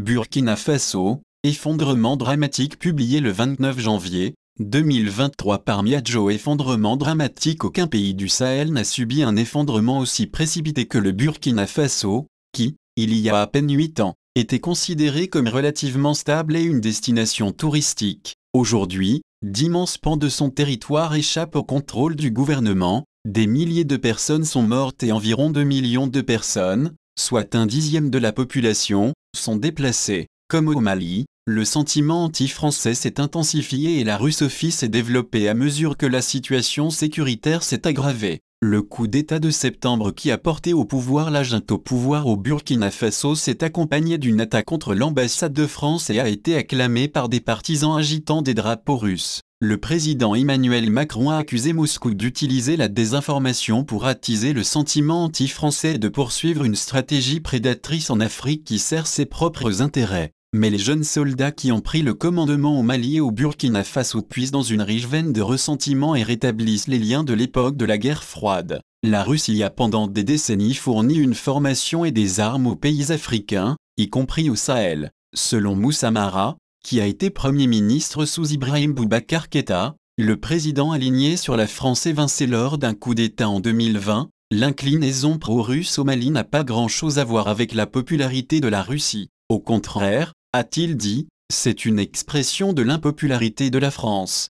Burkina Faso, effondrement dramatique publié le 29 janvier 2023 par Miadjo. Effondrement dramatique. Aucun pays du Sahel n'a subi un effondrement aussi précipité que le Burkina Faso, qui, il y a à peine 8 ans, était considéré comme relativement stable et une destination touristique. Aujourd'hui, d'immenses pans de son territoire échappent au contrôle du gouvernement, des milliers de personnes sont mortes et environ 2 millions de personnes, soit un dixième de la population, sont déplacées. Comme au Mali, le sentiment anti-français s'est intensifié et la russophie s'est développée à mesure que la situation sécuritaire s'est aggravée. Le coup d'État de septembre qui a porté au pouvoir la junte au pouvoir au Burkina Faso s'est accompagné d'une attaque contre l'ambassade de France et a été acclamé par des partisans agitant des drapeaux russes. Le président Emmanuel Macron a accusé Moscou d'utiliser la désinformation pour attiser le sentiment anti-français et de poursuivre une stratégie prédatrice en Afrique qui sert ses propres intérêts. Mais les jeunes soldats qui ont pris le commandement au Mali et au Burkina Faso puisent dans une riche veine de ressentiment et rétablissent les liens de l'époque de la guerre froide. La Russie a pendant des décennies fourni une formation et des armes aux pays africains, y compris au Sahel. Selon Moussa Mara, qui a été Premier ministre sous Ibrahim Boubacar Keïta, le président aligné sur la France évincé lors d'un coup d'État en 2020, l'inclinaison pro-russe au Mali n'a pas grand-chose à voir avec la popularité de la Russie. Au contraire, a-t-il dit, c'est une expression de l'impopularité de la France.